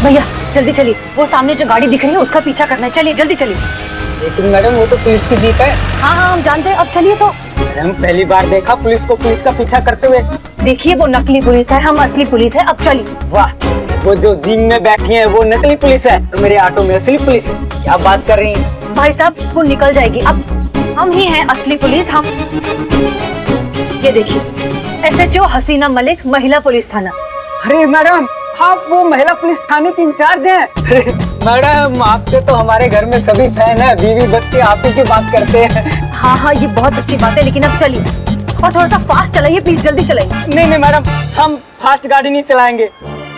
भैया जल्दी चलिए, वो सामने जो गाड़ी दिख रही है उसका पीछा करना है। चलिए जल्दी चलिए। लेकिन मैडम वो तो पुलिस की जीप है। हाँ हाँ हम जानते हैं, अब चलिए तो। मैडम पहली बार देखा पुलिस को पुलिस का पीछा करते हुए। देखिए वो नकली पुलिस है, हम असली पुलिस है। अब चलिए। वाह, वो जो जीप में बैठी है वो नकली पुलिस है और मेरे ऑटो में असली पुलिस है। क्या बात कर रही हैं? भाई साहब वो निकल जाएगी, अब हम ही हैं असली पुलिस। हम ये देखिए, SHO हसीना मलिक, महिला पुलिस थाना। अरे मैडम, आप वो महिला पुलिस थाने की इंचार्ज हैं? अरे मैडम, आपके तो हमारे घर में सभी फैन है, बीवी बच्चे आप ही की बात करते हैं। हाँ हाँ ये बहुत अच्छी बात है, लेकिन अब चलिए और थोड़ा सा फास्ट चलाइए प्लीज, जल्दी चलाइए। नहीं नहीं मैडम, हम फास्ट गाड़ी नहीं चलाएंगे।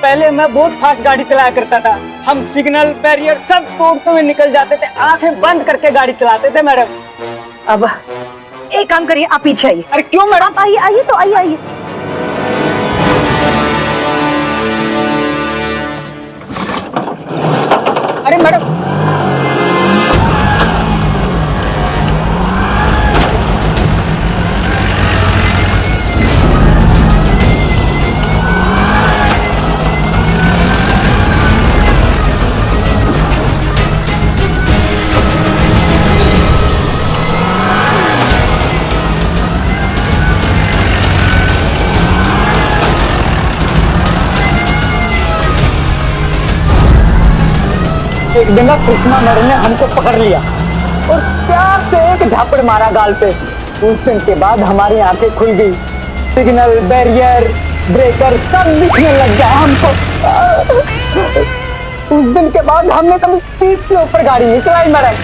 पहले मैं बहुत फास्ट गाड़ी चलाया करता था। हम सिग्नल बैरियर सब तोड़ते हुए निकल जाते थे, आंखें बंद करके गाड़ी चलाते थे मैडम। अब एक काम करिए, आप पीछे आइए। अरे क्यों मैडम? आप आइए आइए तो आइए। अरे मैडम, एक दिन कृष्णा मैडम ने हमको पकड़ लिया और प्यार से एक झापड़ मारा गाल पे। उस दिन के बाद हमारी आंखें खुल गई, सिग्नल बैरियर ब्रेकर सब दिखने लग गया हमको। उस दिन के बाद हमने कभी 30 से ऊपर गाड़ी नहीं चलाई मैडम।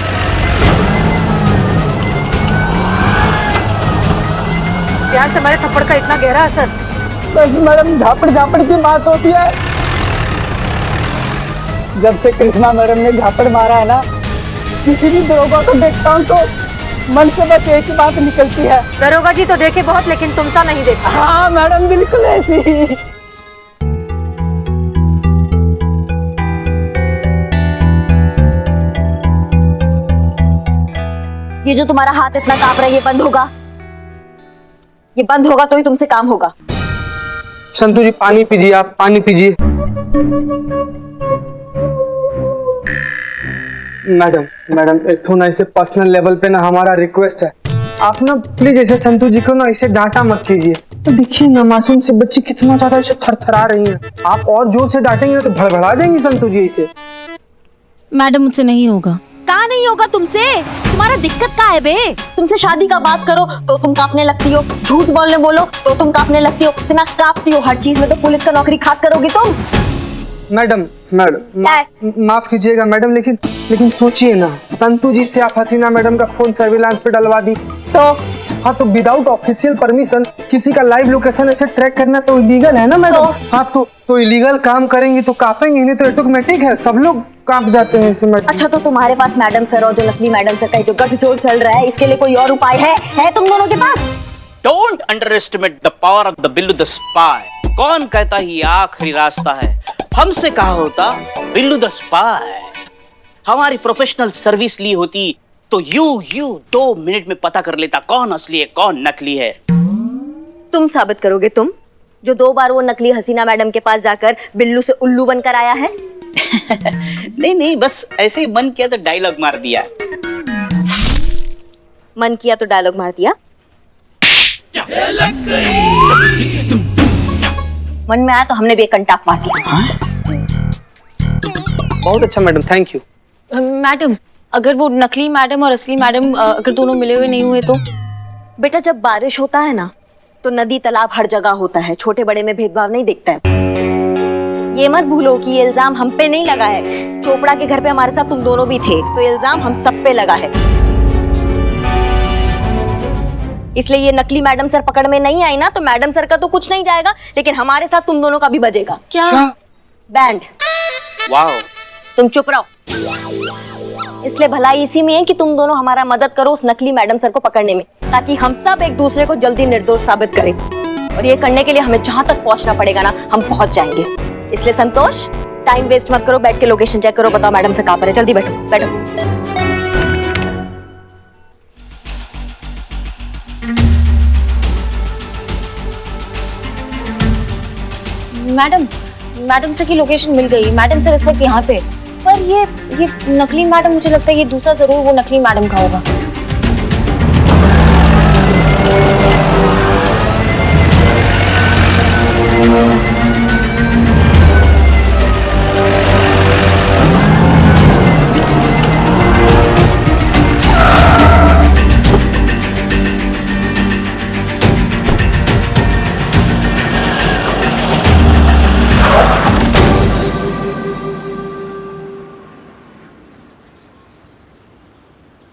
प्यार से हमारे थप्पड़ का इतना गहरा असर। बस मैडम, झापड़ झापड़ की बात होती है। जब से कृष्णा मैडम ने झापड़ मारा है ना, किसी भी दरोगा को देखता हूँ तो मन से बस एक ही बात निकलती है। दरोगा जी तो देखे बहुत, लेकिन तुमसा नहीं देखा। हाँ मैडम, बिल्कुल ऐसी ही। ये जो तुम्हारा हाथ इतना कांप रहा है, ये बंद होगा। ये बंद होगा तो ही तुमसे काम होगा। संतू जी पानी पीजिए, आप पानी पीजिए। मैडम एक तो ना ऐसे पर्सनल लेवल पे ना हमारा रिक्वेस्ट है, आप ना प्लीज ऐसे संतू जी को ना ऐसे डांटा मत कीजिए। तो देखिए ना मासूम से बच्ची कितना ज्यादा ऐसे थरथरा रही हैं। आप और जोर से डांटेंगे तो भड़बड़ा जाएंगी संतू जी ऐसे। मैडम मुझसे नहीं होगा। कहाँ नहीं होगा तुमसे? तुम्हारा दिक्कत कहाँ है बे? तुमसे शादी का बात करो तो तुम कांपने लगती हो, झूठ बोलने बोलो तो तुम कांपने लगती हो, इतना कांपती हो हर चीज में, तो पुलिस का नौकरी खाक करोगी तुम? मैडम माफ कीजिएगा मैडम, लेकिन सोचिए ना, संतू जी से आप हसीना मैडम का फोन सर्विलांस पे डलवा दी तो हाँ, तो विदाउट ऑफिशियल परमिशन किसी का लाइव लोकेशन ऐसे ट्रैक करना तो इलीगल है ना मैडम। हाँ तो इलीगल काम करेंगी तो कांपेंगे, नहीं तो ऑटोमेटिक है, सब लोग कांप जाते हैं इसमें। अच्छा, तो तुम्हारे पास मैडम सर और जो नकली मैडम सर का जो गठजोड़ चल रहा है, इसके लिए कोई और उपाय है तुम दोनों के पास? Don't underestimate the power of the Billu the spy. कौन कहता ही आखिरी रास्ता है, हमसे कहा होता बिल्लू द स्पाई। हमारी प्रोफेशनल सर्विस ली होती तो यू 2 मिनट में पता कर लेता कौन असली है कौन नकली है। तुम साबित करोगे, तुम जो 2 बार वो नकली हसीना मैडम के पास जाकर बिल्लू से उल्लू बनकर आया है। नहीं, बस ऐसे ही मन किया तो डायलॉग मार दिया। मन किया तो डायलॉग मार दिया। मन में आया तो हमने भी एक कंटाप मार दिया। बहुत अच्छा मैडम, थैंक यू। मैडम अगर वो नकली मैडम और असली मैडम अगर दोनों मिले हुए नहीं हुए तो? बेटा जब बारिश होता है ना, तो नदी तालाब हर जगह होता है, छोटे बड़े में भेदभाव नहीं दिखता है। ये मत भूलो कि ये इल्जाम हम पे नहीं लगा है। चोपड़ा के घर पे हमारे साथ तुम दोनों भी थे, तो इल्जाम हम सब पे लगा है। इसलिए ये नकली मैडम सर पकड़ में नहीं आई ना, तो मैडम सर का तो कुछ नहीं जाएगा, लेकिन हमारे साथ तुम दोनों का भी बजेगा। क्या? बैंड। वाओ। तुम चुप रहो। इसलिए भलाई इसी में है कि तुम दोनों हमारा मदद करो उस नकली मैडम सर को पकड़ने में, ताकि हम सब एक दूसरे को जल्दी निर्दोष साबित करें। और ये करने के लिए हमें जहां तक पहुंचना पड़ेगा ना, हम पहुंच जाएंगे। इसलिए संतोष, टाइम वेस्ट मत करो, बैठ के लोकेशन चेक करो, बताओ मैडम से कहां पर है। जल्दी बैठो बैठो। मैडम मैडम सर की लोकेशन मिल गई, मैडम सर इस वक्त यहाँ पे। पर ये नकली मैडम, मुझे लगता है ये दूसरा जरूर वो नकली मैडम का होगा।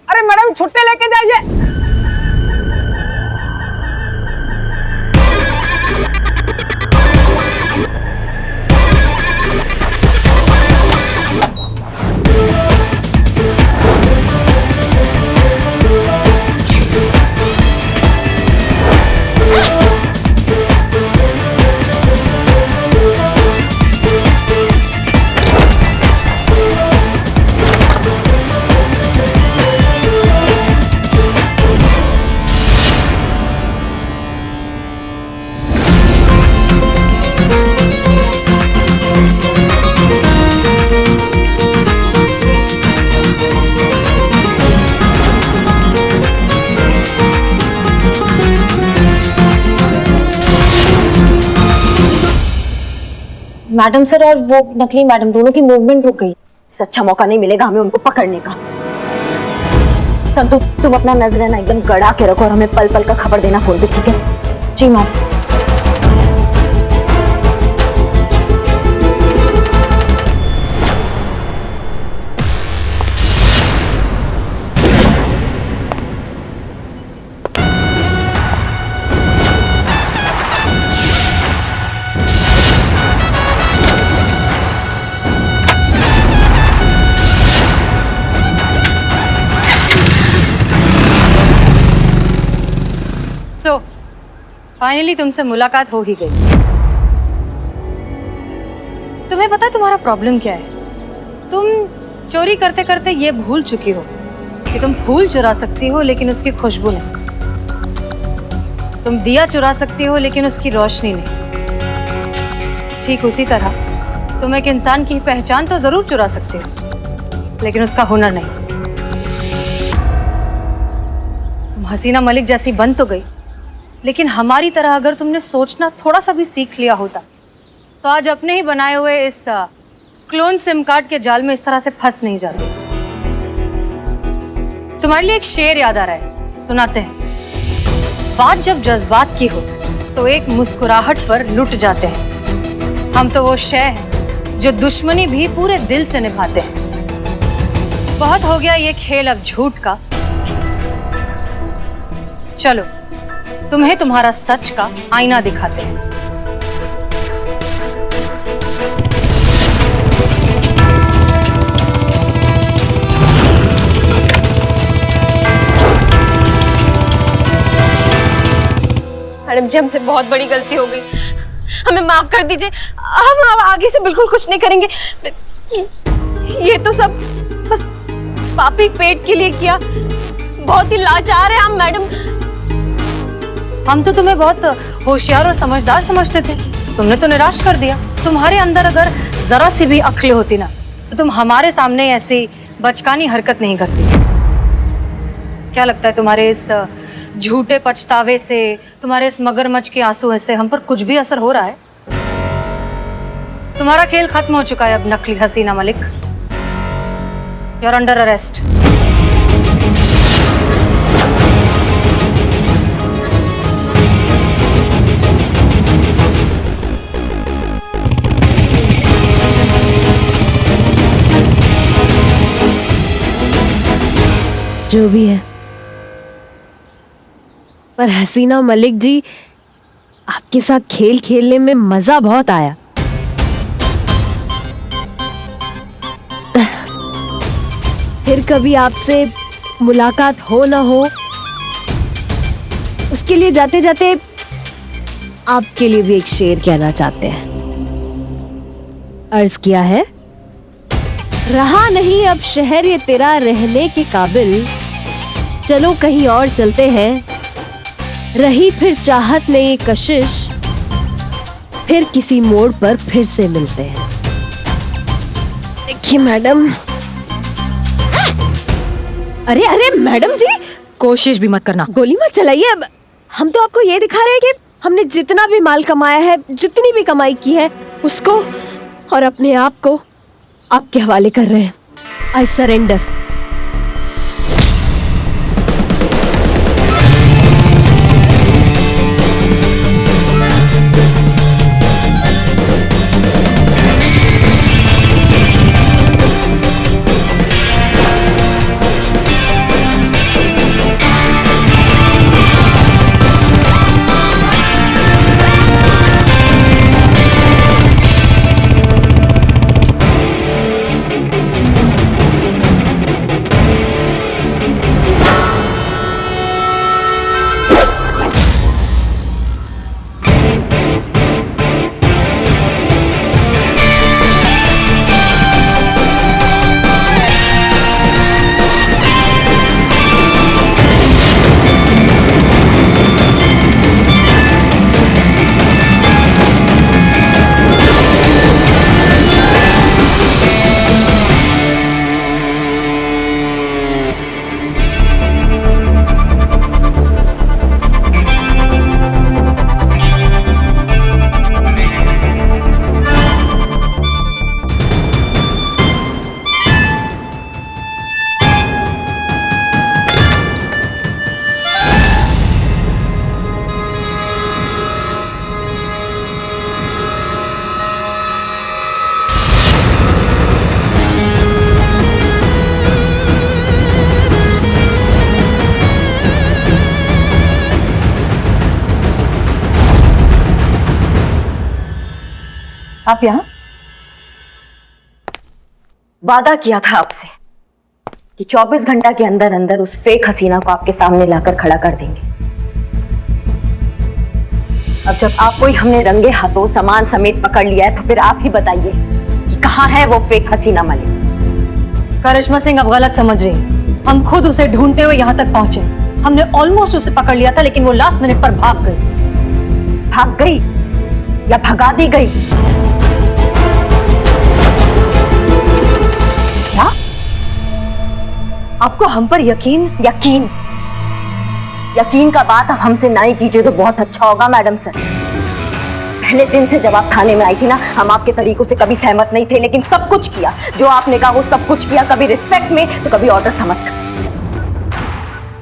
अरे मैडम छुट्टी लेके जाइए। मैडम सर और वो नकली मैडम दोनों की मूवमेंट रुक गई। इससे अच्छा मौका नहीं मिलेगा हमें उनको पकड़ने का। संतु, तुम अपना नजर ना एकदम गड़ा के रखो और हमें पल पल का खबर देना फोन पे, ठीक है? जी मैम। सो फाइनली तुमसे मुलाकात हो ही गई। तुम्हें पता है तुम्हारा प्रॉब्लम क्या है? तुम चोरी करते करते ये भूल चुकी हो कि तुम फूल चुरा सकती हो लेकिन उसकी खुशबू नहीं, तुम दिया चुरा सकती हो लेकिन उसकी रोशनी नहीं। ठीक उसी तरह तुम एक इंसान की पहचान तो जरूर चुरा सकती हो लेकिन उसका हुनर नहीं। तुम हसीना मलिक जैसी बन तो गई, लेकिन हमारी तरह अगर तुमने सोचना थोड़ा सा भी सीख लिया होता तो आज अपने ही बनाए हुए इस क्लोन सिम कार्ड के जाल में इस तरह से फंस नहीं जाते। तुम्हारे लिए एक शेर याद आ रहा है, सुनाते हैं। बात जब जज्बात की हो तो एक मुस्कुराहट पर लुट जाते हैं। हम तो वो शय हैं जो दुश्मनी भी पूरे दिल से निभाते हैं। बहुत हो गया ये खेल अब झूठ का, चलो तुम्हें तुम्हारा सच का आईना दिखाते हैं। मैडम जी, हमसे बहुत बड़ी गलती हो गई, हमें माफ कर दीजिए। हम आगे से बिल्कुल कुछ नहीं करेंगे। ये तो सब बस पापी पेट के लिए किया। बहुत ही लाचार है हम मैडम। हम तो तुम्हें बहुत होशियार और समझदार समझते थे, तुमने तो निराश कर दिया। तुम्हारे अंदर अगर जरा सी भी अक्ल होती ना तो तुम हमारे सामने ऐसी बचकानी हरकत नहीं करती। क्या लगता है तुम्हारे इस झूठे पछतावे से, तुम्हारे इस मगरमच्छ के आंसू से हम पर कुछ भी असर हो रहा है? तुम्हारा खेल खत्म हो चुका है अब नकली Haseena Malik. You are under arrest. जो भी है, पर हसीना मलिक जी, आपके साथ खेल खेलने में मजा बहुत आया। फिर कभी आपसे मुलाकात हो ना हो, उसके लिए जाते जाते आपके लिए भी एक शेर कहना चाहते हैं। अर्ज किया है, रहा नहीं अब शहर ये तेरा रहने के काबिल, चलो कहीं और चलते हैं। रही फिर चाहत ने ये कशिश, फिर किसी मोड़ पर फिर से मिलते हैं। देखिए मैडम। अरे अरे मैडम जी, कोशिश भी मत करना। गोली मत चलाइए। अब हम तो आपको ये दिखा रहे हैं कि हमने जितना भी माल कमाया है, जितनी भी कमाई की है, उसको और अपने आप को आपके हवाले कर रहे हैं। I surrender. आप यहाँ? वादा किया था आपसे कि 24 घंटा के अंदर अंदर उस फेक हसीना को आपके सामने लाकर खड़ा कर देंगे। अब जब आपको ही हमने रंगे हाथों सामान समेत पकड़ लिया है, तो फिर आप ही बताइए कि कहाँ है वो फेक हसीना मलिक। करिश्मा सिंह अब गलत समझ रही हैं। हम खुद उसे ढूंढते हुए यहाँ तक पहुंचे। हमने ऑलमोस्ट उसे पकड़ लिया था, लेकिन वो लास्ट मिनट पर भाग गई। भाग गई या भगा दी गई? क्या आपको हम पर यकीन? यकीन का बात आप हमसे ना ही कीजिए तो बहुत अच्छा होगा मैडम सर। पहले दिन से जब आप थाने में आई थी ना, हम आपके तरीकों से कभी सहमत नहीं थे, लेकिन सब कुछ किया जो आपने कहा, वो सब कुछ किया। कभी रिस्पेक्ट में तो कभी ऑर्डर समझकर।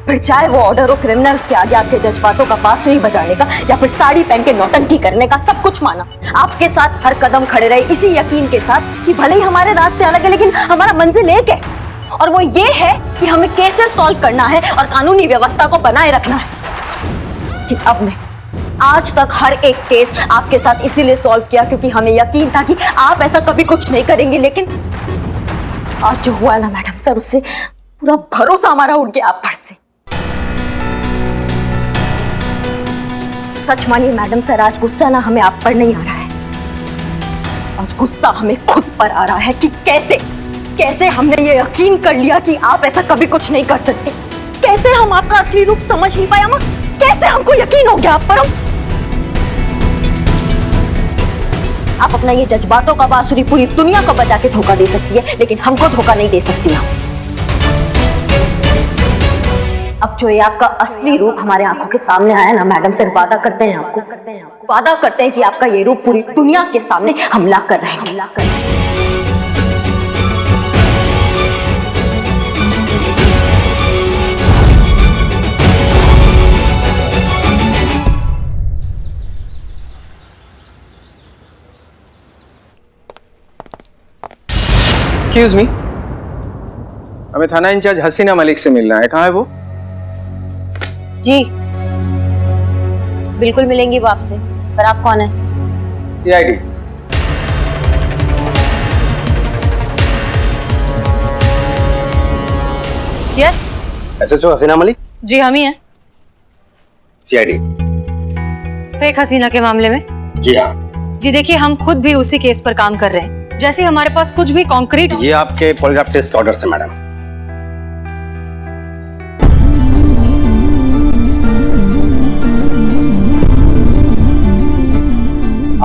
फिर चाहे वो ऑर्डर हो क्रिमिनल्स के आगे आपके जज्बातों का बांसुरी बजाने का, या फिर साड़ी पहन के नौटंकी करने का, सब कुछ माना। आपके साथ हर कदम खड़े रहे इसी यकीन के साथ कि भले ही हमारे रास्ते अलग है, लेकिन हमारा मंजिल एक है, और वो ये है कि हमें केसेस सॉल्व करना है और कानूनी व्यवस्था को बनाए रखना है। कि अब मैं आज तक हर एक केस आपके साथ इसीलिए सॉल्व किया क्योंकि हमें यकीन था कि आप ऐसा कभी कुछ नहीं करेंगे, लेकिन आज जो हुआ ना मैडम सर, उससे पूरा भरोसा हमारा उठ गया आप पर से। सच मानिए मैडम सर, आज गुस्सा ना हमें आप पर नहीं आ रहा है, आज गुस्सा हमें खुद पर आ रहा है कि कैसे हमने ये यकीन कर लिया कि आप ऐसा कभी कुछ नहीं कर सकते। कैसे हम आपका असली रूप समझ नहीं पाया मां, कैसे हमको यकीन हो गया आप पर। आप अपना ये जज्बातों का बांसुरी पूरी दुनिया को बजा के धोखा दे सकती है, लेकिन हमको धोखा नहीं दे सकती आप। अब जो ये आपका असली रूप हमारे आंखों के सामने आया ना मैडम सर, वादा करते हैं कि आपका ये रूप पूरी दुनिया के सामने हम ला कर रहेंगे। एक्सक्यूज मी, हमें थाना इंचार्ज हसीना मलिक से मिलना है। कहाँ है वो? जी बिल्कुल मिलेंगी वो आपसे, पर आप कौन है? सीआईडी। यस एसएचओ हसीना मलिक। जी हम ही हैं। सीआईडी। फेक हसीना के मामले में? जी हाँ। जी देखिए, हम खुद भी उसी केस पर काम कर रहे हैं। जैसे हमारे पास कुछ भी कॉन्क्रीट। ये आपके पॉलीग्राफ टेस्ट ऑर्डर से मैडम।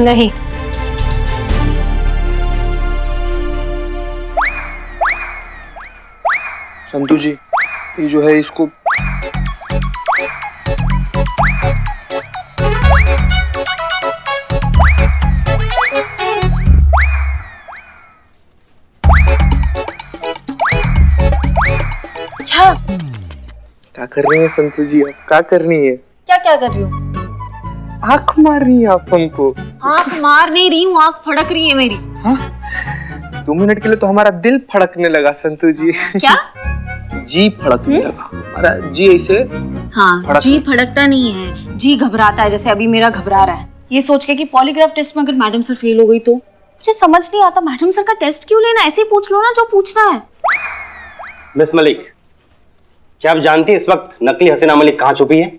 नहीं। संतू जी, ये जो है इसको क्या कर रही है संतू जी? आप क्या करनी है? क्या क्या कर रही हूँ? आंख मार रही है आप हमको। आँख मार नहीं रही हूँ, आँख फड़क रही है मेरी। 2 मिनट के लिए तो हमारा दिल फड़कने लगा संतू जी। क्या? जी फड़कने लगा हमारा जी, ऐसे हाँ, जी फड़कता नहीं है, जी घबराता है, जैसे अभी मेरा घबरा रहा है ये सोच के कि पॉलीग्राफ टेस्ट में अगर मैडम सर फेल हो गई तो। मुझे समझ नहीं आता, मैडम सर का टेस्ट क्यों लेना, ऐसे ही पूछ लो ना जो पूछना है। मिस मलिक, क्या आप जानती हैं इस वक्त नकली हसीना मलिक कहाँ छुपी है?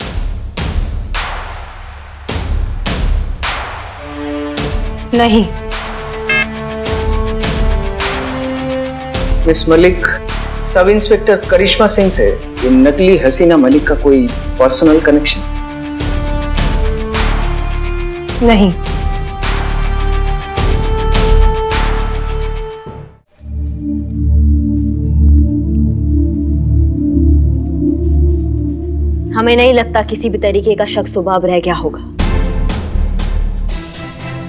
नहीं। मिस मलिक, सब इंस्पेक्टर करिश्मा सिंह से ये नकली हसीना मलिक का कोई पर्सनल कनेक्शन? नहीं। हमें नहीं लगता किसी भी तरीके का शक सुबाब रह गया होगा।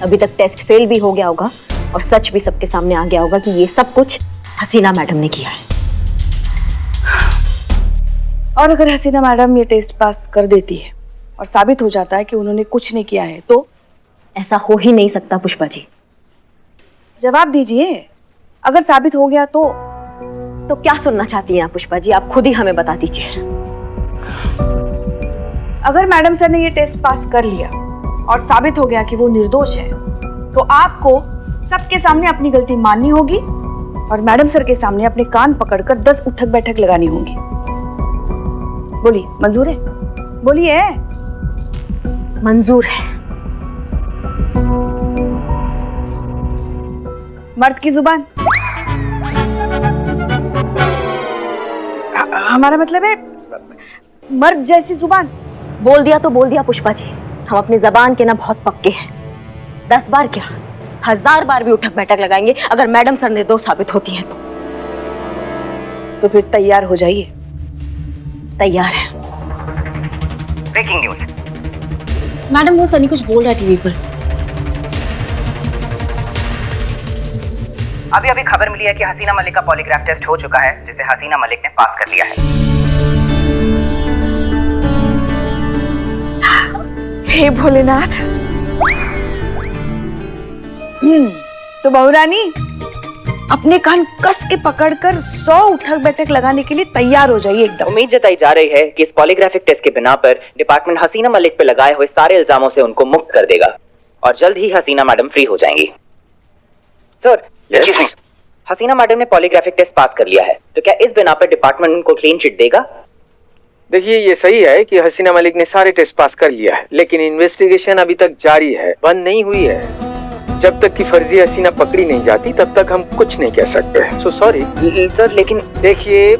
अभी तक टेस्ट फेल भी हो गया होगा और सच भी सबके सामने आ गया होगा कि ये सब कुछ हसीना मैडम ने किया है। और अगर हसीना मैडम ये टेस्ट पास कर देती है और साबित हो जाता है कि उन्होंने कुछ नहीं किया है तो? ऐसा हो ही नहीं सकता पुष्पा जी। जवाब दीजिए, अगर साबित हो गया तो? तो क्या सुनना चाहती हैं आप पुष्पा जी, आप खुद ही हमें बता दीजिए। अगर मैडम सर ने ये टेस्ट पास कर लिया और साबित हो गया कि वो निर्दोष है तो आपको सबके सामने अपनी गलती माननी होगी और मैडम सर के सामने अपने कान पकड़कर 10 उठक बैठक लगानी होगी। बोलिए, मंजूर है? बोलिए। मंजूर है। मर्द की जुबान, हमारा मतलब है मर्द जैसी जुबान। बोल दिया तो बोल दिया पुष्पा जी, हम अपनी जबान के ना बहुत पक्के हैं। 10 बार क्या 1000 बार भी उठक बैठक लगाएंगे अगर मैडम सर निर्दोष साबित होती हैं तो फिर तैयार हो जाइए। तैयार है। Breaking news. मैडम वो सनी कुछ बोल रहा है टीवी पर। अभी खबर मिली है कि हसीना मलिक का पॉलीग्राफ टेस्ट हो चुका है, जिसे हसीना मलिक ने पास कर लिया है। हे भोलेनाथ। तो बहुरानी अपने कान कस के पकड़कर 100 उठक बैठक लगाने के लिए तैयार हो जाइए एकदम। उम्मीद जताई जा रही है कि इस पॉलीग्राफिक टेस्ट के बिना पर डिपार्टमेंट हसीना मलिक पे लगाए हुए सारे इल्जामों से उनको मुक्त कर देगा और जल्द ही हसीना मैडम फ्री हो जाएंगी। सर, हसीना मैडम ने पॉलीग्राफिक टेस्ट पास कर लिया है, तो क्या इस बिना पर डिपार्टमेंट उनको क्लीन चिट देगा? देखिए, ये सही है कि हसीना मलिक ने सारे टेस्ट पास कर लिया है, लेकिन इन्वेस्टिगेशन अभी तक जारी है, बंद नहीं हुई है। जब तक कि फर्जी हसीना पकड़ी नहीं जाती तब तक हम कुछ नहीं कह सकते। सो सॉरी सर, लेकिन देखिए,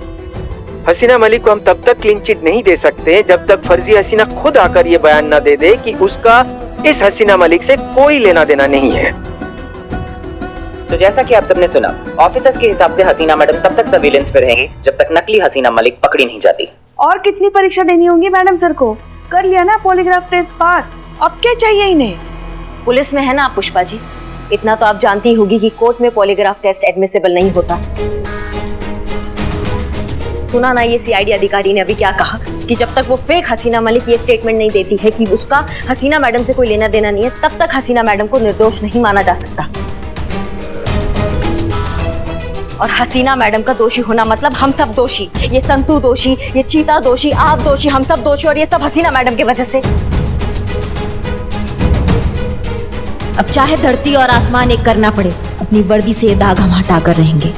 हसीना मलिक को हम तब तक क्लीन चिट नहीं दे सकते जब तक फर्जी हसीना खुद आकर ये बयान न दे दे कि उसका इस हसीना मलिक से कोई लेना देना नहीं है। तो जैसा कि आप सबने सुना, ऑफिसर्स के हिसाब से हसीना मैडम तब तक सर्विलेंस पे रहेंगी जब तक नकली हसीना मलिक पकड़ी नहीं जाती। और कितनी परीक्षा देनी होगी मैडम सर को? कर लिया ना पॉलीग्राफ टेस्ट पास, अब क्या चाहिए इन्हें? पुलिस में है ना आप पुष्पा जी, इतना तो आप जानती होगी कि कोर्ट में पॉलीग्राफ टेस्ट एडमिसिबल नहीं होता। सुना ना ये सीआईडी अधिकारी ने अभी क्या कहा कि जब तक वो फेक हसीना मलिक ये स्टेटमेंट नहीं देती है कि उसका हसीना मैडम से कोई लेना देना नहीं है, तब तक हसीना मैडम को निर्दोष नहीं माना जा सकता। और हसीना मैडम का दोषी होना मतलब हम सब दोषी, ये संतू दोषी, ये चीता दोषी, आप दोषी, हम सब दोषी, और ये सब हसीना मैडम की वजह से। अब चाहे धरती और आसमान एक करना पड़े, अपनी वर्दी से ये दाग हम हटा कर रहेंगे।